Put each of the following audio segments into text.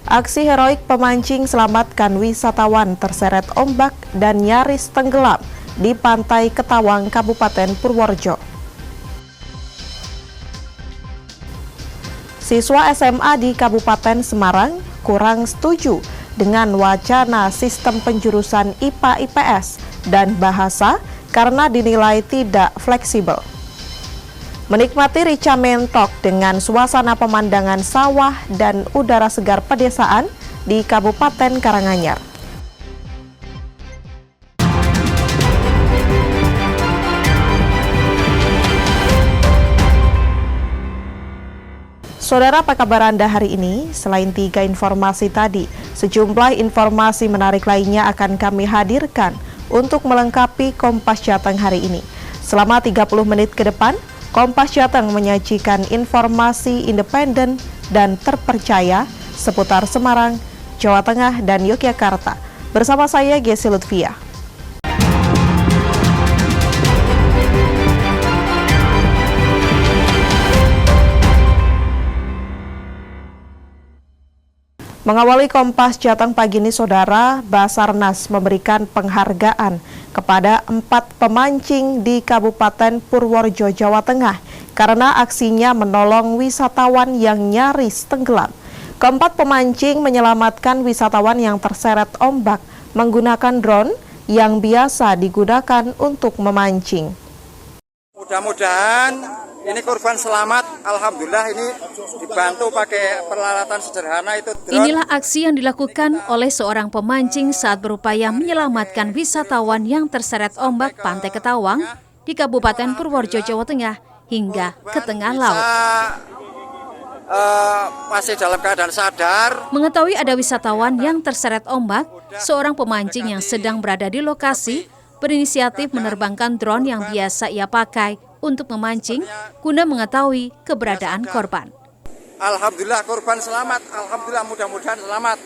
Aksi heroik pemancing selamatkan wisatawan terseret ombak dan nyaris tenggelam di Pantai Ketawang, Kabupaten Purworejo. Siswa SMA di Kabupaten Semarang kurang setuju dengan wacana sistem penjurusan IPA-IPS dan bahasa karena dinilai tidak fleksibel. Menikmati rica mentok dengan suasana pemandangan sawah dan udara segar pedesaan di Kabupaten Karanganyar. Saudara, apa kabar Anda hari ini? Selain 3 informasi tadi, sejumlah informasi menarik lainnya akan kami hadirkan untuk melengkapi Kompas Jateng hari ini. Selama 30 menit ke depan, Kompas Jateng menyajikan informasi independen dan terpercaya seputar Semarang, Jawa Tengah, dan Yogyakarta. Bersama saya, Gesi Lutfia. Mengawali Kompas Jateng pagi ini, Saudara, Basarnas memberikan penghargaan kepada 4 pemancing di Kabupaten Purworejo, Jawa Tengah karena aksinya menolong wisatawan yang nyaris tenggelam. Keempat pemancing menyelamatkan wisatawan yang terseret ombak menggunakan drone yang biasa digunakan untuk memancing. Mudah-mudahan ini korban selamat, alhamdulillah ini dibantu pakai peralatan sederhana itu drone. Inilah aksi yang dilakukan oleh seorang pemancing saat berupaya menyelamatkan wisatawan yang terseret ombak Pantai Ketawang di Kabupaten Purworejo, Jawa Tengah hingga ke tengah laut. Masih dalam keadaan sadar. Mengetahui ada wisatawan yang terseret ombak, seorang pemancing yang sedang berada di lokasi berinisiatif menerbangkan drone yang biasa ia pakai untuk memancing guna mengetahui keberadaan korban. Alhamdulillah korban selamat, alhamdulillah mudah-mudahan selamat.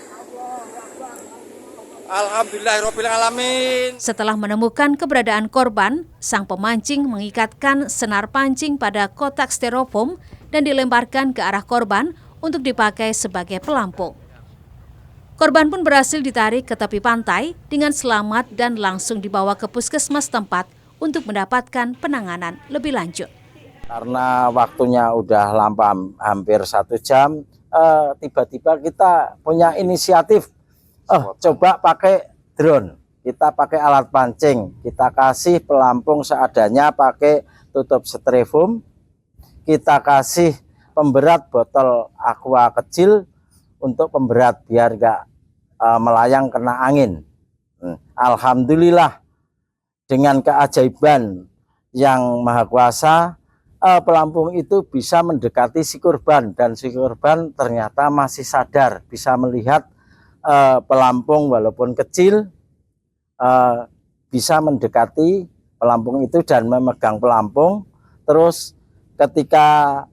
Alhamdulillahirabbil alamin. Setelah menemukan keberadaan korban, sang pemancing mengikatkan senar pancing pada kotak styrofoam dan dilemparkan ke arah korban untuk dipakai sebagai pelampung. Korban pun berhasil ditarik ke tepi pantai dengan selamat dan langsung dibawa ke puskesmas tempat untuk mendapatkan penanganan lebih lanjut. Karena waktunya udah lampau hampir 1 jam, tiba-tiba kita punya inisiatif, coba pakai drone, kita pakai alat pancing, kita kasih pelampung seadanya pakai tutup styrofoam, kita kasih pemberat botol aqua kecil untuk pemberat biar nggak melayang kena angin. Alhamdulillah dengan keajaiban yang maha kuasa, pelampung itu bisa mendekati si korban dan si korban ternyata masih sadar, bisa melihat pelampung walaupun kecil, bisa mendekati pelampung itu dan memegang pelampung. Terus ketika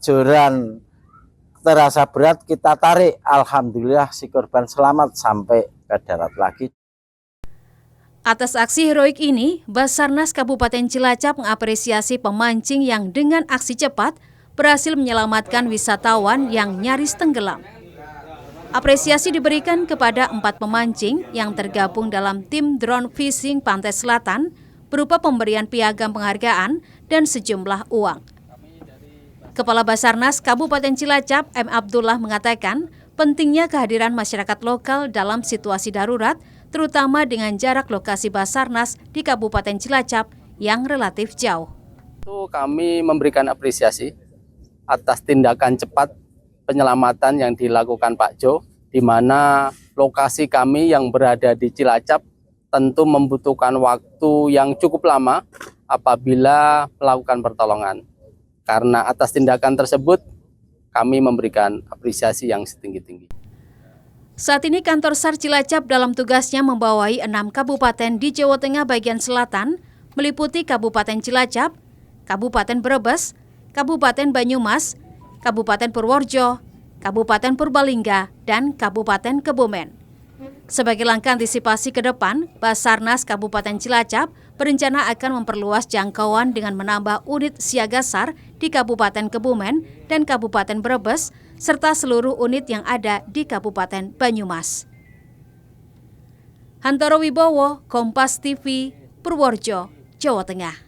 joran terasa berat, kita tarik, alhamdulillah si korban selamat sampai ke darat lagi. Atas aksi heroik ini, Basarnas Kabupaten Cilacap mengapresiasi pemancing yang dengan aksi cepat berhasil menyelamatkan wisatawan yang nyaris tenggelam. Apresiasi diberikan kepada 4 pemancing yang tergabung dalam tim drone fishing Pantai Selatan berupa pemberian piagam penghargaan dan sejumlah uang. Kepala Basarnas Kabupaten Cilacap, M. Abdullah, mengatakan pentingnya kehadiran masyarakat lokal dalam situasi darurat, terutama dengan jarak lokasi Basarnas di Kabupaten Cilacap yang relatif jauh. Kami memberikan apresiasi atas tindakan cepat penyelamatan yang dilakukan Pak Jo, di mana lokasi kami yang berada di Cilacap tentu membutuhkan waktu yang cukup lama apabila melakukan pertolongan. Karena atas tindakan tersebut, kami memberikan apresiasi yang setinggi-tinggi. Saat ini kantor SAR Cilacap dalam tugasnya membawahi 6 kabupaten di Jawa Tengah bagian selatan, meliputi Kabupaten Cilacap, Kabupaten Brebes, Kabupaten Banyumas, Kabupaten Purworejo, Kabupaten Purbalingga, dan Kabupaten Kebumen. Sebagai langkah antisipasi ke depan, Basarnas Kabupaten Cilacap berencana akan memperluas jangkauan dengan menambah unit siaga SAR di Kabupaten Kebumen dan Kabupaten Brebes, serta seluruh unit yang ada di Kabupaten Banyumas. Hantoro Wibowo, Kompas TV, Purworejo, Jawa Tengah.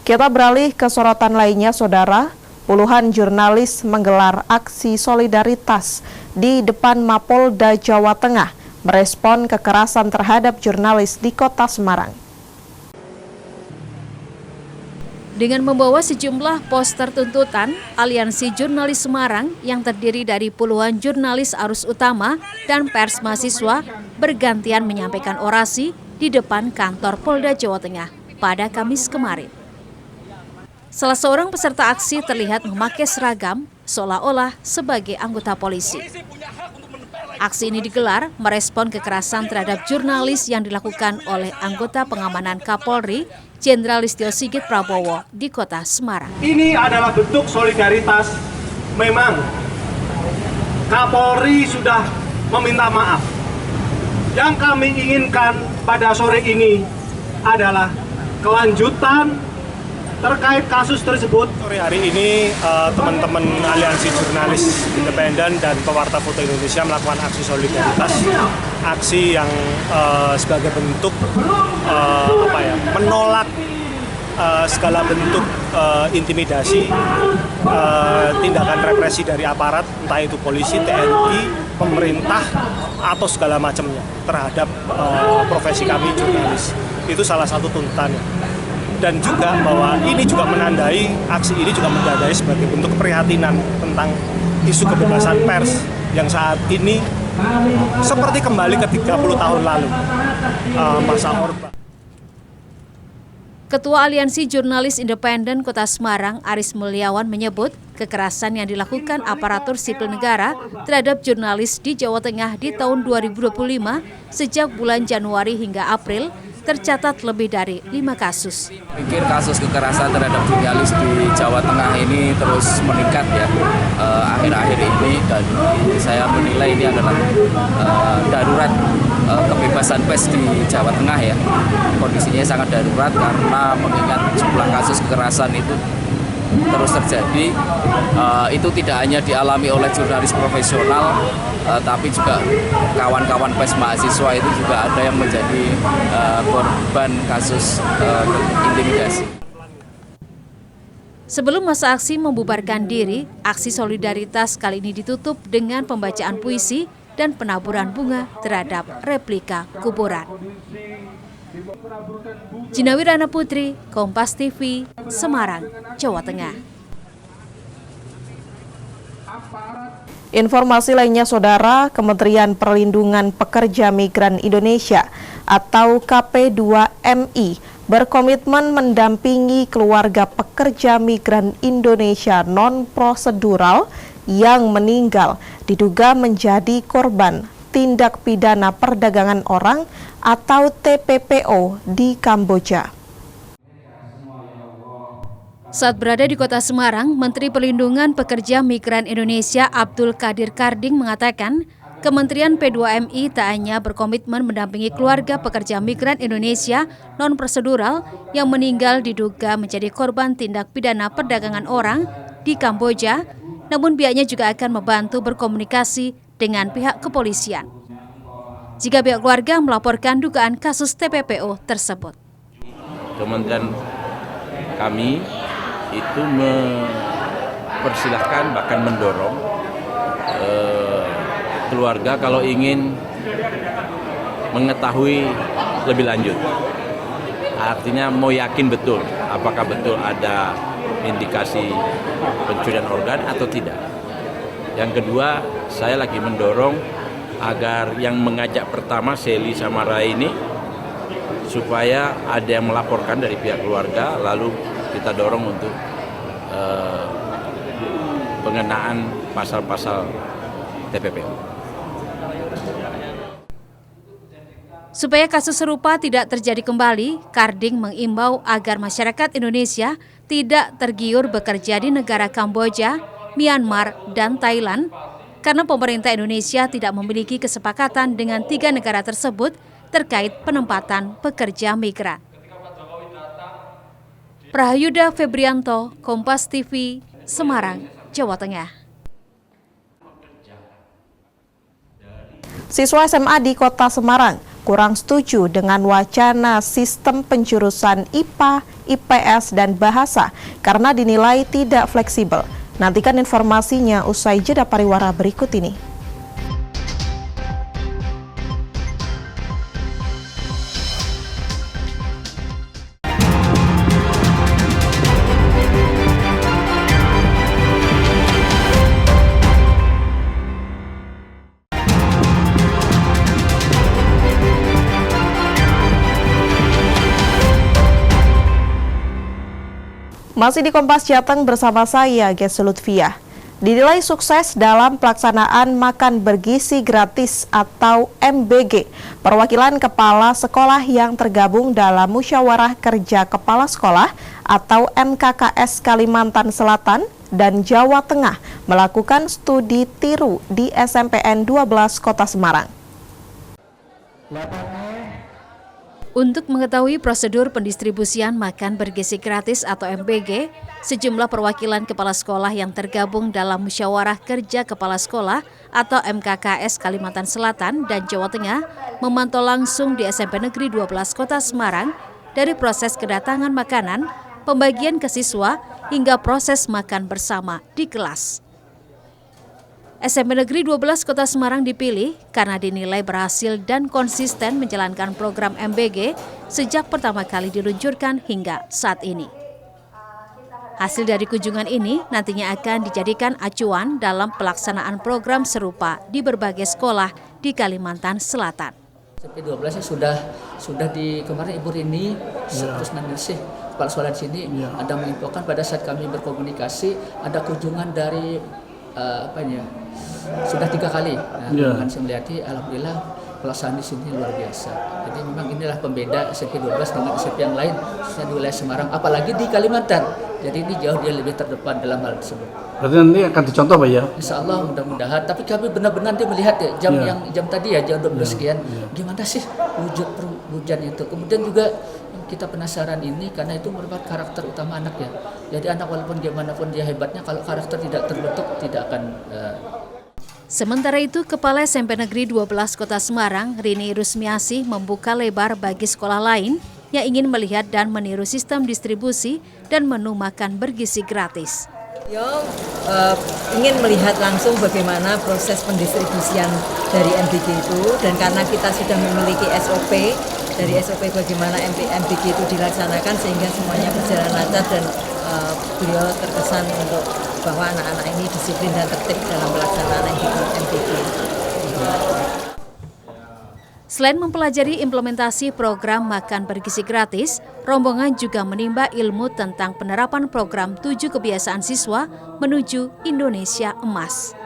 Kita beralih ke sorotan lainnya, Saudara. Puluhan jurnalis menggelar aksi solidaritas di depan Mapolda Jawa Tengah merespon kekerasan terhadap jurnalis di Kota Semarang. Dengan membawa sejumlah poster tuntutan, Aliansi Jurnalis Semarang yang terdiri dari puluhan jurnalis arus utama dan pers mahasiswa bergantian menyampaikan orasi di depan kantor Polda Jawa Tengah pada Kamis kemarin. Salah seorang peserta aksi terlihat memakai seragam seolah-olah sebagai anggota polisi. Aksi ini digelar merespon kekerasan terhadap jurnalis yang dilakukan oleh anggota pengamanan Kapolri Jenderal Listio Sigit Prabowo di Kota Semarang. Ini adalah bentuk solidaritas. Memang Kapolri sudah meminta maaf. Yang kami inginkan pada sore ini adalah kelanjutan terkait kasus tersebut. Sore hari ini teman-teman Aliansi Jurnalis Independen dan Pewarta Foto Indonesia melakukan aksi solidaritas, aksi yang sebagai bentuk menolak segala bentuk intimidasi, tindakan represi dari aparat, entah itu polisi, TNI, pemerintah, atau segala macamnya terhadap profesi kami jurnalis. Itu salah satu tuntutannya. Dan juga bahwa ini juga menandai, aksi ini juga menandai sebagai bentuk keprihatinan tentang isu kebebasan pers yang saat ini seperti kembali ke 30 tahun lalu, masa Orba. Ketua Aliansi Jurnalis Independen Kota Semarang, Aris Mulyawan menyebut kekerasan yang dilakukan aparatur sipil negara terhadap jurnalis di Jawa Tengah di tahun 2025 sejak bulan Januari hingga April tercatat lebih dari 5 kasus. Pikir kasus kekerasan terhadap jurnalis di Jawa Tengah ini terus meningkat ya akhir-akhir ini, dan saya menilai ini adalah darurat kebebasan pers di Jawa Tengah ya. Kondisinya sangat darurat karena mengingat jumlah kasus kekerasan itu terus terjadi. Itu tidak hanya dialami oleh jurnalis profesional, tapi juga kawan-kawan pers mahasiswa itu juga ada yang menjadi korban kasus intimidasi. Sebelum masa aksi membubarkan diri, aksi solidaritas kali ini ditutup dengan pembacaan puisi dan penaburan bunga terhadap replika kuburan. Jina Wirana Putri, Kompas TV, Semarang, Jawa Tengah. Informasi lainnya, Saudara, Kementerian Perlindungan Pekerja Migran Indonesia atau KP2MI berkomitmen mendampingi keluarga pekerja migran Indonesia non-prosedural yang meninggal diduga menjadi korban tindak pidana perdagangan orang atau TPPO di Kamboja. Saat berada di Kota Semarang, Menteri Perlindungan Pekerja Migran Indonesia Abdul Qadir Karding mengatakan, Kementerian P2MI tak hanya berkomitmen mendampingi keluarga pekerja migran Indonesia non-prosedural yang meninggal diduga menjadi korban tindak pidana perdagangan orang di Kamboja, namun pihaknya juga akan membantu berkomunikasi dengan pihak kepolisian jika pihak keluarga melaporkan dugaan kasus TPPO tersebut. Kementerian kami itu mempersilahkan, bahkan mendorong keluarga kalau ingin mengetahui lebih lanjut. Artinya mau yakin betul apakah betul ada indikasi pencurian organ atau tidak. Yang kedua, saya lagi mendorong agar yang mengajak pertama Seli sama Rai ini supaya ada yang melaporkan dari pihak keluarga, lalu kita dorong untuk pengenaan pasal-pasal TPPO. Supaya kasus serupa tidak terjadi kembali, Karding mengimbau agar masyarakat Indonesia tidak tergiur bekerja di negara Kamboja, Myanmar, dan Thailand karena pemerintah Indonesia tidak memiliki kesepakatan dengan 3 negara tersebut terkait penempatan pekerja migran. Prahayuda Febrianto, Kompas TV, Semarang, Jawa Tengah. Siswa SMA di Kota Semarang kurang setuju dengan wacana sistem penjurusan IPA, IPS, dan Bahasa karena dinilai tidak fleksibel. Nantikan informasinya usai jeda pariwara berikut ini. Masih di Kompas Jateng bersama saya, Gesi Lutfiah. Dinilai sukses dalam pelaksanaan makan bergizi gratis atau MBG. Perwakilan kepala sekolah yang tergabung dalam Musyawarah Kerja Kepala Sekolah atau MKKS Kalimantan Selatan dan Jawa Tengah melakukan studi tiru di SMPN 12 Kota Semarang. Untuk mengetahui prosedur pendistribusian makan bergizi gratis atau MBG, sejumlah perwakilan kepala sekolah yang tergabung dalam Musyawarah Kerja Kepala Sekolah atau MKKS Kalimantan Selatan dan Jawa Tengah memantau langsung di SMP Negeri 12 Kota Semarang dari proses kedatangan makanan, pembagian ke siswa, hingga proses makan bersama di kelas. SMP Negeri 12 Kota Semarang dipilih karena dinilai berhasil dan konsisten menjalankan program MBG sejak pertama kali diluncurkan hingga saat ini. Hasil dari kunjungan ini nantinya akan dijadikan acuan dalam pelaksanaan program serupa di berbagai sekolah di Kalimantan Selatan. SMP 12 sudah di kemarin Ibu Rini terus nanti kepala sekolah di sini ada menginfokan pada saat kami berkomunikasi ada kunjungan dari sudah 3 kali. Nah, saya melihat alhamdulillah pelaksanaan di sini luar biasa. Jadi memang inilah pembeda SMP 12 dengan SMP yang lain, khususnya di wilayah Semarang, apalagi di Kalimantan. Jadi ini jauh dia lebih terdepan dalam hal tersebut. Berarti nanti akan dicontoh Pak ya? Insya Allah mudah-mudahan. Tapi kami benar-benar dia melihat ya, jam tadi ya jam 12 sekian. Gimana sih wujud perwujudan itu? Kemudian juga kita penasaran ini karena itu merupakan karakter utama anak ya. Jadi anak walaupun gimana pun dia hebatnya, kalau karakter tidak terbentuk tidak akan. Sementara itu, Kepala SMP Negeri 12 Kota Semarang, Rini Rusmiasih, membuka lebar bagi sekolah lain yang ingin melihat dan meniru sistem distribusi dan menu makan bergizi gratis. Ingin melihat langsung bagaimana proses pendistribusian dari MBG itu, dan karena kita sudah memiliki SOP, dari SOP bagaimana MBG itu dilaksanakan sehingga semuanya berjalan lancar dan beliau terkesan untuk bahwa anak-anak ini disiplin dan tertib dalam pelaksanaan MBG. Selain mempelajari implementasi program makan bergizi gratis, rombongan juga menimba ilmu tentang penerapan program 7 kebiasaan siswa menuju Indonesia Emas.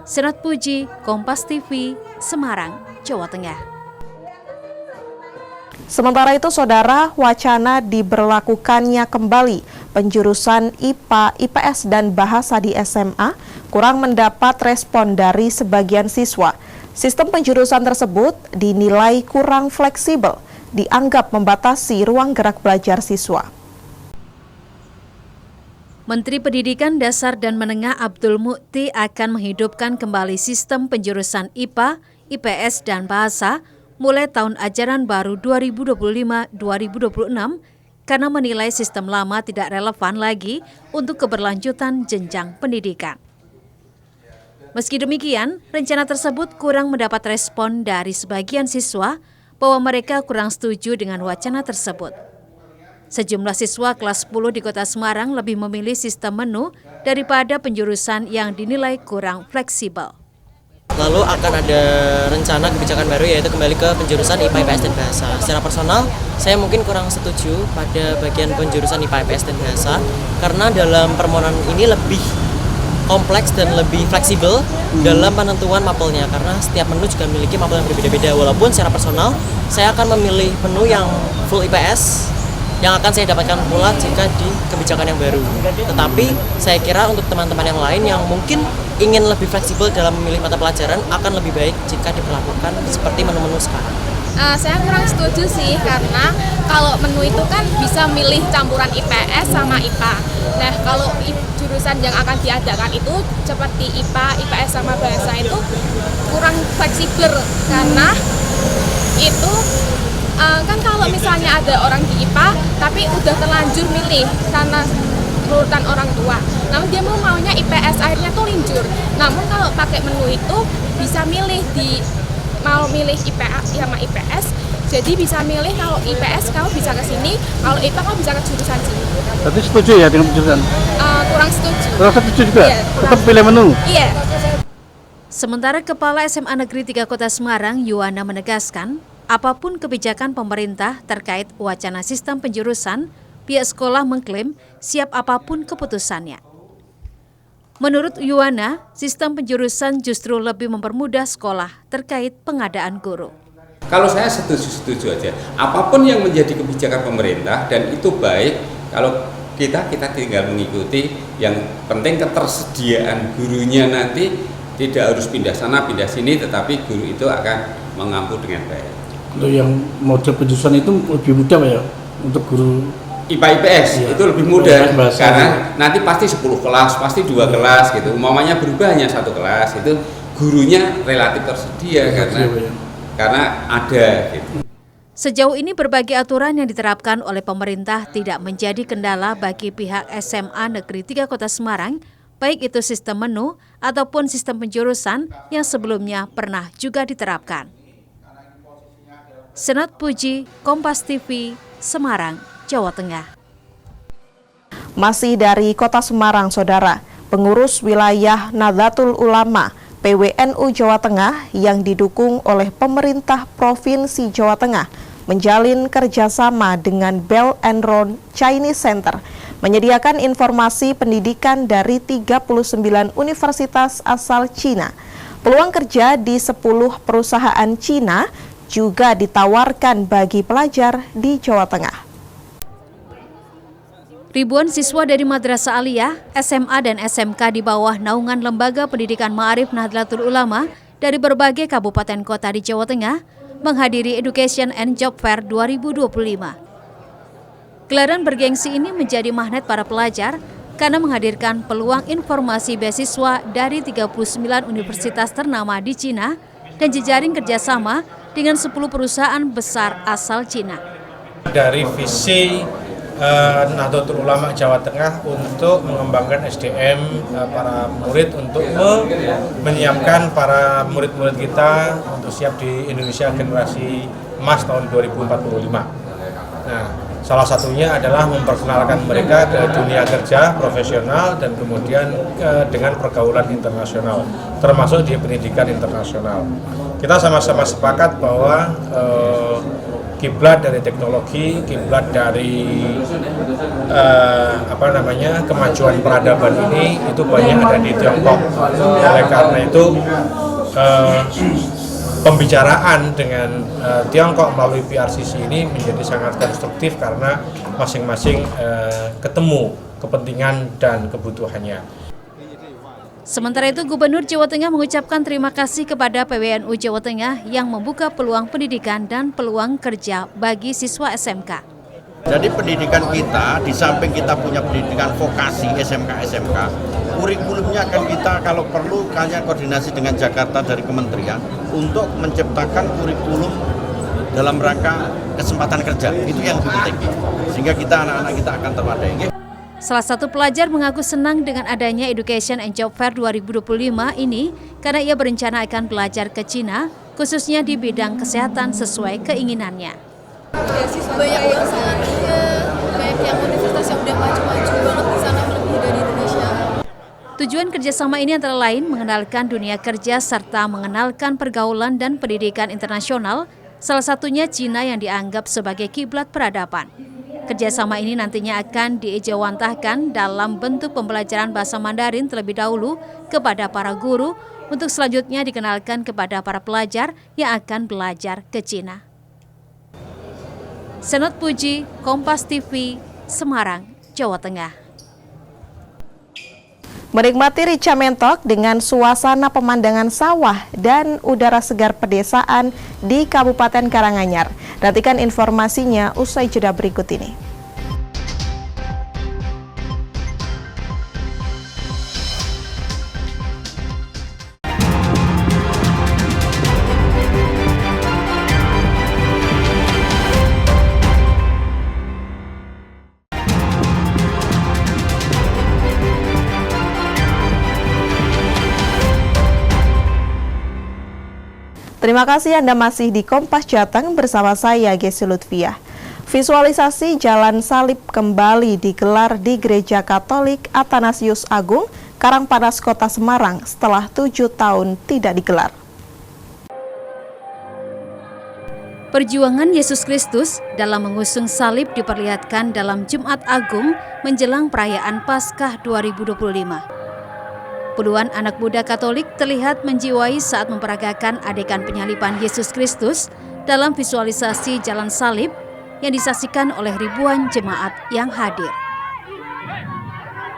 Senat Puji, Kompas TV, Semarang, Jawa Tengah. Sementara itu, Saudara, wacana diberlakukannya kembali penjurusan IPA, IPS, dan Bahasa di SMA kurang mendapat respon dari sebagian siswa. Sistem penjurusan tersebut dinilai kurang fleksibel, dianggap membatasi ruang gerak belajar siswa. Menteri Pendidikan Dasar dan Menengah Abdul Mukti akan menghidupkan kembali sistem penjurusan IPA, IPS, dan Bahasa mulai tahun ajaran baru 2025-2026 karena menilai sistem lama tidak relevan lagi untuk keberlanjutan jenjang pendidikan. Meski demikian, rencana tersebut kurang mendapat respon dari sebagian siswa bahwa mereka kurang setuju dengan wacana tersebut. Sejumlah siswa kelas 10 di Kota Semarang lebih memilih sistem menu daripada penjurusan yang dinilai kurang fleksibel. Lalu akan ada rencana kebijakan baru yaitu kembali ke penjurusan IPA, IPS, dan Bahasa. Secara personal, saya mungkin kurang setuju pada bagian penjurusan IPA, IPS, dan Bahasa karena dalam permohonan ini lebih kompleks dan lebih fleksibel dalam penentuan mapelnya, karena setiap menu juga memiliki mapel yang berbeda-beda. Walaupun secara personal saya akan memilih menu yang full IPS yang akan saya dapatkan pula jika di kebijakan yang baru. Tetapi saya kira untuk teman-teman yang lain yang mungkin ingin lebih fleksibel dalam memilih mata pelajaran akan lebih baik jika diperlakukan seperti menu-menu sekarang. Saya kurang setuju sih, karena kalau menu itu kan bisa milih campuran IPS sama IPA. Nah, kalau jurusan yang akan diadakan itu seperti IPA, IPS sama bahasa itu kurang fleksibel, karena itu kan kalau misalnya ada orang di IPA tapi udah terlanjur milih karena urutan orang tua, namun dia maunya IPS, akhirnya tuh linjur. Namun kalau pakai menu itu bisa milih mau milih IPA sama IPS, jadi bisa milih kalau IPS kamu bisa ke sini, kalau IPA kamu bisa ke jurusan sini. Berarti setuju ya dengan jurusan? Kurang setuju. Kurang setuju juga? Iya, tetap pilih menu? Iya. Sementara Kepala SMA Negeri 3 Kota Semarang, Yuwana, menegaskan, apapun kebijakan pemerintah terkait wacana sistem penjurusan, pihak sekolah mengklaim siap apapun keputusannya. Menurut Yuwana, sistem penjurusan justru lebih mempermudah sekolah terkait pengadaan guru. Kalau saya setuju aja. Apapun yang menjadi kebijakan pemerintah dan itu baik, kalau kita tinggal mengikuti. Yang penting ketersediaan gurunya nanti tidak harus pindah sana pindah sini, tetapi guru itu akan mengampu dengan baik. Untuk yang model penjurusan itu lebih mudah ya untuk guru IPA IPS ya, itu lebih mudah karena nanti pasti 10 kelas, pasti 2 kelas gitu. Umpamanya berubah hanya 1 kelas, itu gurunya relatif tersedia karena ada gitu. Sejauh ini berbagai aturan yang diterapkan oleh pemerintah tidak menjadi kendala bagi pihak SMA Negeri 3 Kota Semarang, baik itu sistem menu ataupun sistem penjurusan yang sebelumnya pernah juga diterapkan. Senat Puji, Kompas TV, Semarang, Jawa Tengah. Masih dari Kota Semarang, Saudara, pengurus wilayah Nahdlatul Ulama PWNU Jawa Tengah yang didukung oleh pemerintah Provinsi Jawa Tengah menjalin kerjasama dengan Belt and Road Chinese Center, menyediakan informasi pendidikan dari 39 universitas asal Cina. Peluang kerja di 10 perusahaan Cina juga ditawarkan bagi pelajar di Jawa Tengah. Ribuan siswa dari Madrasah Aliyah, SMA dan SMK di bawah naungan Lembaga Pendidikan Ma'arif Nahdlatul Ulama dari berbagai kabupaten kota di Jawa Tengah menghadiri Education and Job Fair 2025. Gelaran bergengsi ini menjadi magnet para pelajar karena menghadirkan peluang informasi beasiswa dari 39 universitas ternama di Cina dan jejaring kerjasama dengan 10 perusahaan besar asal Cina. Dari visi Nahdlatul Ulama Jawa Tengah untuk mengembangkan SDM para murid untuk menyiapkan para murid-murid kita untuk siap di Indonesia Generasi Emas tahun 2045. Nah, salah satunya adalah memperkenalkan mereka ke dunia kerja profesional dan kemudian dengan pergaulan internasional, termasuk di pendidikan internasional. Kita sama-sama sepakat bahwa kiblat dari teknologi, kiblat dari kemajuan peradaban ini itu banyak ada di Tiongkok. Oleh karena itu pembicaraan dengan Tiongkok melalui PRCC ini menjadi sangat konstruktif karena masing-masing ketemu kepentingan dan kebutuhannya. Sementara itu, Gubernur Jawa Tengah mengucapkan terima kasih kepada PWNU Jawa Tengah yang membuka peluang pendidikan dan peluang kerja bagi siswa SMK. Jadi pendidikan kita, di samping kita punya pendidikan vokasi SMK-SMK, kurikulumnya akan kita kalau perlu kalian koordinasi dengan Jakarta dari kementerian untuk menciptakan kurikulum dalam rangka kesempatan kerja. Itu yang penting, sehingga kita anak-anak kita akan terwadai. Salah satu pelajar mengaku senang dengan adanya Education and Job Fair 2025 ini karena ia berencana akan belajar ke Cina, khususnya di bidang kesehatan sesuai keinginannya. Banyak yang sangatnya, banyak yang universitas yang udah maju-maju banget di sana lebih dari Indonesia. Tujuan kerjasama ini antara lain mengenalkan dunia kerja serta mengenalkan pergaulan dan pendidikan internasional, salah satunya Cina yang dianggap sebagai kiblat peradaban. Kerjasama ini nantinya akan diejawantahkan dalam bentuk pembelajaran bahasa Mandarin terlebih dahulu kepada para guru untuk selanjutnya dikenalkan kepada para pelajar yang akan belajar ke Cina. Senot Puji, Kompas TV, Semarang, Jawa Tengah. Menikmati rica mentok dengan suasana pemandangan sawah dan udara segar pedesaan di Kabupaten Karanganyar. Nantikan informasinya usai jeda berikut ini. Terima kasih Anda masih di Kompas Jateng bersama saya Gesi Lutfiah. Visualisasi Jalan Salib kembali digelar di Gereja Katolik Athanasius Agung, Karangpanas, Kota Semarang setelah 7 tahun tidak digelar. Perjuangan Yesus Kristus dalam mengusung salib diperlihatkan dalam Jumat Agung menjelang perayaan Paskah 2025. Puluhan anak muda Katolik terlihat menjiwai saat memperagakan adegan penyaliban Yesus Kristus dalam visualisasi Jalan Salib yang disaksikan oleh ribuan jemaat yang hadir.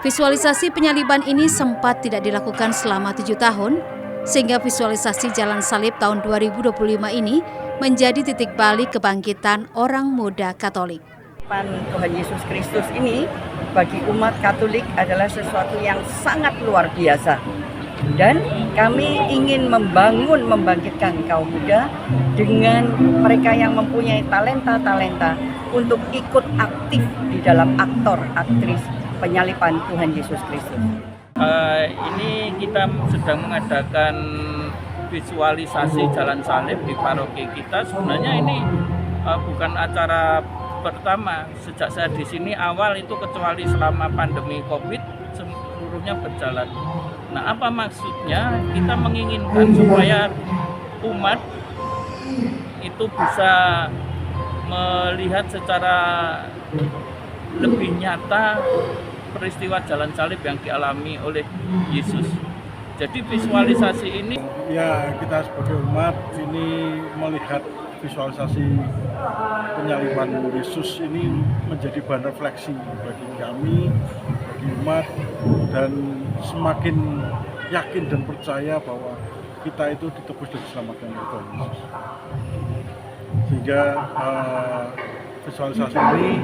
Visualisasi penyaliban ini sempat tidak dilakukan selama 7 tahun, sehingga visualisasi Jalan Salib tahun 2025 ini menjadi titik balik kebangkitan orang muda Katolik. Tuhan Yesus Kristus ini bagi umat Katolik adalah sesuatu yang sangat luar biasa. Dan kami ingin membangkitkan kaum muda dengan mereka yang mempunyai talenta-talenta untuk ikut aktif di dalam aktris penyaliban Tuhan Yesus Kristus. Ini kita sedang mengadakan visualisasi Jalan Salib di paroki kita. Sebenarnya ini bukan acara pertama sejak saya di sini awal itu, kecuali selama pandemi Covid seluruhnya berjalan. Nah, apa maksudnya? Kita menginginkan supaya umat itu bisa melihat secara lebih nyata peristiwa Jalan Salib yang dialami oleh Yesus. Jadi visualisasi ini ya, kita sebagai umat ini melihat visualisasi penyaliban Yesus ini menjadi bahan refleksi bagi kami, bagi umat, dan semakin yakin dan percaya bahwa kita itu ditebus dan diselamatkan oleh Tuhan Yesus. Sehingga visualisasi ini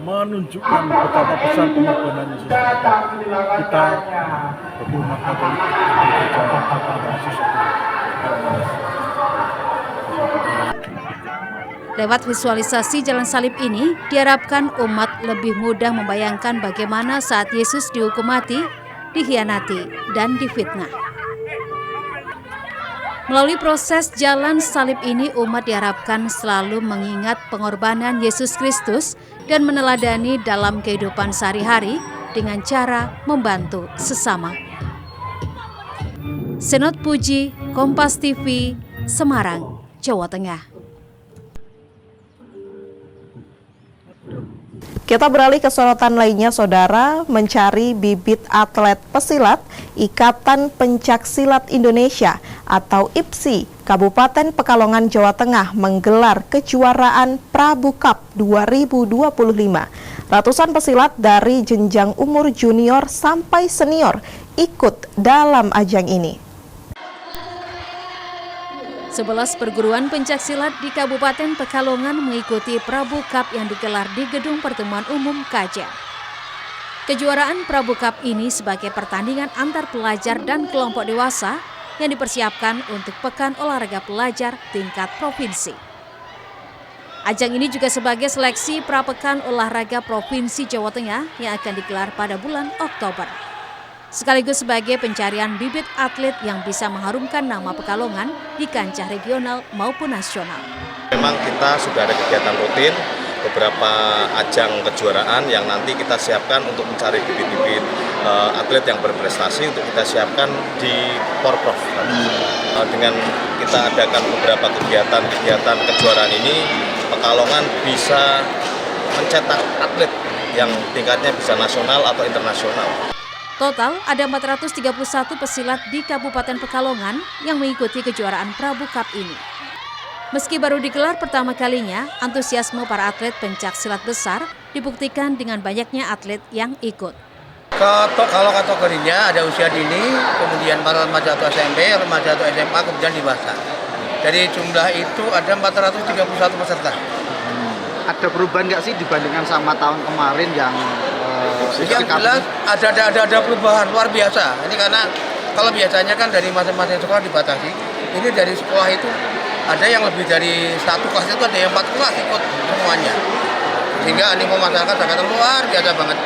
menunjukkan betapa besar pengorbanan Yesus kita bagi umat Katolik di Gereja Yesus. Lewat visualisasi Jalan Salib ini, diharapkan umat lebih mudah membayangkan bagaimana saat Yesus dihukum mati, dikhianati, dan difitnah. Melalui proses Jalan Salib ini, umat diharapkan selalu mengingat pengorbanan Yesus Kristus dan meneladani dalam kehidupan sehari-hari dengan cara membantu sesama. Senot Puji, Kompas TV, Semarang, Jawa Tengah. Kita beralih ke sorotan lainnya, Saudara. Mencari bibit atlet pesilat, Ikatan Pencaksilat Indonesia atau IPSI Kabupaten Pekalongan, Jawa Tengah menggelar kejuaraan Prabu Cup 2025. Ratusan pesilat dari jenjang umur junior sampai senior ikut dalam ajang ini. 11 perguruan pencaksilat di Kabupaten Pekalongan mengikuti Prabu Cup yang digelar di Gedung Pertemuan Umum Kajen. Kejuaraan Prabu Cup ini sebagai pertandingan antar pelajar dan kelompok dewasa yang dipersiapkan untuk Pekan Olahraga Pelajar tingkat provinsi. Ajang ini juga sebagai seleksi Prapekan Olahraga Provinsi Jawa Tengah yang akan digelar pada bulan Oktober. Sekaligus sebagai pencarian bibit atlet yang bisa mengharumkan nama Pekalongan di kancah regional maupun nasional. Memang kita sudah ada kegiatan rutin, beberapa ajang kejuaraan yang nanti kita siapkan untuk mencari bibit-bibit atlet yang berprestasi untuk kita siapkan di Porprov. Dengan kita adakan beberapa kegiatan kejuaraan ini, Pekalongan bisa mencetak atlet yang tingkatnya bisa nasional atau internasional. Total ada 431 pesilat di Kabupaten Pekalongan yang mengikuti kejuaraan Prabu Cup ini. Meski baru digelar pertama kalinya, antusiasme para atlet pencak silat besar dibuktikan dengan banyaknya atlet yang ikut. Kalau kategorinya ada usia dini, kemudian para remaja atau SMP, remaja atau SMA, kemudian dewasa. Dari jumlah itu ada 431 peserta. Ada perubahan nggak sih dibandingkan sama tahun kemarin yang yang jelas ada perubahan luar biasa. Ini karena kalau biasanya kan dari masing-masing sekolah dibatasi. Ini dari sekolah itu ada yang lebih dari 1 kelas itu ada yang 4 kelas ikut semuanya. Sehingga animo masyarakat sangat luar biasa banget.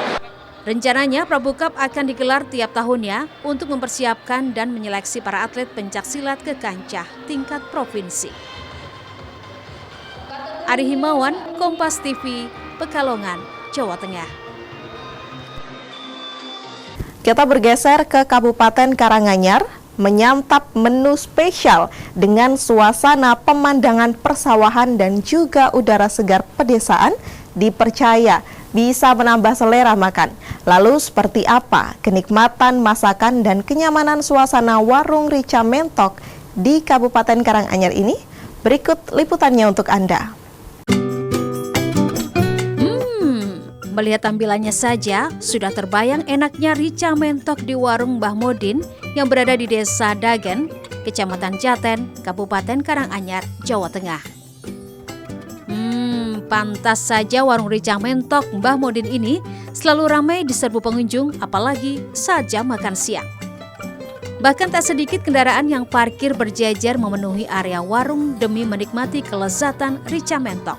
Rencananya Prabu Cup akan digelar tiap tahunnya untuk mempersiapkan dan menyeleksi para atlet pencak silat ke kancah tingkat provinsi. Ari Himawan, Kompas TV, Pekalongan, Jawa Tengah. Kita bergeser ke Kabupaten Karanganyar, menyantap menu spesial dengan suasana pemandangan persawahan dan juga udara segar pedesaan dipercaya bisa menambah selera makan. Lalu seperti apa kenikmatan masakan dan kenyamanan suasana warung Rica Mentok di Kabupaten Karanganyar ini? Berikut liputannya untuk Anda. Melihat tampilannya saja, sudah terbayang enaknya Rica Mentok di warung Mbah Modin yang berada di Desa Dagen, Kecamatan Jaten, Kabupaten Karanganyar, Jawa Tengah. Pantas saja warung Rica Mentok Mbah Modin ini selalu ramai diserbu pengunjung, apalagi saat jam makan siang. Bahkan tak sedikit kendaraan yang parkir berjejer memenuhi area warung demi menikmati kelezatan Rica Mentok.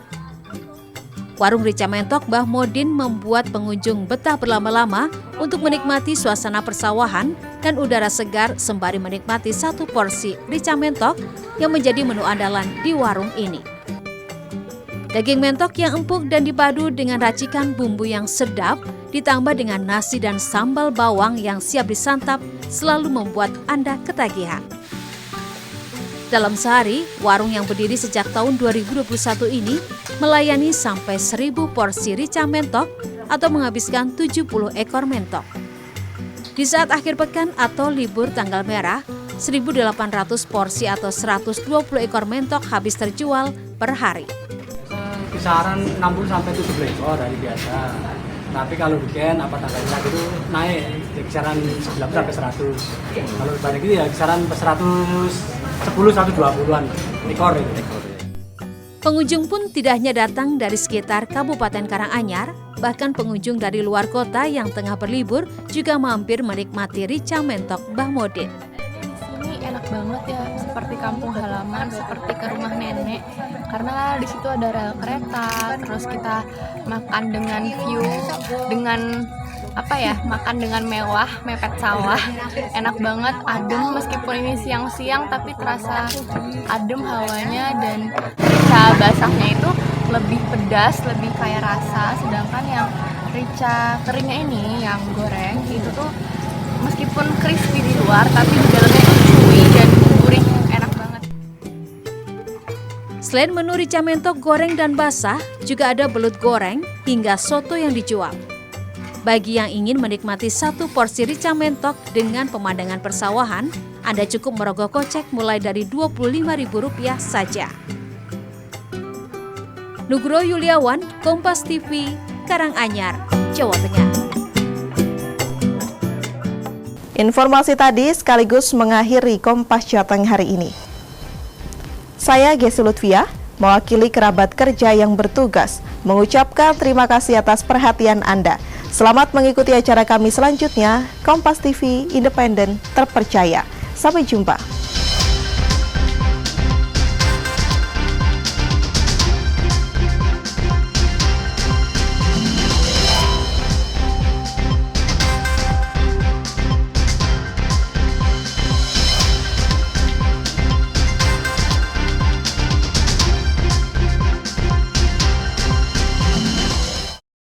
Warung Rica Mentok Mbah Modin membuat pengunjung betah berlama-lama untuk menikmati suasana persawahan dan udara segar sembari menikmati satu porsi Rica Mentok yang menjadi menu andalan di warung ini. Daging mentok yang empuk dan dipadu dengan racikan bumbu yang sedap, ditambah dengan nasi dan sambal bawang yang siap disantap, selalu membuat Anda ketagihan. Dalam sehari, warung yang berdiri sejak tahun 2021 ini melayani sampai 1.000 porsi Rica Mentok atau menghabiskan 70 ekor mentok. Di saat akhir pekan atau libur tanggal merah, 1.800 porsi atau 120 ekor mentok habis terjual per hari. Kisaran 60 sampai 70 ekor hari biasa. Tapi kalau weekend apa tanggalnya itu naik di kisaran 90 sampai 100. Kalau balik itu ya kisaran 110-120-an ekor. Pengunjung pun tidak hanya datang dari sekitar Kabupaten Karanganyar, bahkan pengunjung dari luar kota yang tengah berlibur juga mampir menikmati Rica Mentok Mbah Modin. Ini enak banget ya, seperti kampung halaman, seperti ke rumah nenek. Karena di situ ada rel kereta, terus kita makan dengan view, dengan makan dengan mewah, mepet sawah. Enak banget, adem meskipun ini siang-siang tapi terasa adem hawanya, dan rica basahnya itu lebih pedas, lebih kaya rasa. Sedangkan yang rica keringnya ini, yang goreng, itu tuh meskipun crispy di luar tapi di dalamnya itu chewy dan gurih, enak banget. Selain menu Rica Mentok goreng dan basah, juga ada belut goreng hingga soto yang dijual. Bagi yang ingin menikmati satu porsi Rica Mentok dengan pemandangan persawahan, Anda cukup merogoh kocek mulai dari Rp25.000 saja. Nugroho Yuliawan, Kompas TV, Karanganyar, Jawa Tengah. Informasi tadi sekaligus mengakhiri Kompas Jateng hari ini. Saya Gesi Lutfia, mewakili kerabat kerja yang bertugas, mengucapkan terima kasih atas perhatian Anda. Selamat mengikuti acara kami selanjutnya, Kompas TV, independen, terpercaya. Sampai jumpa.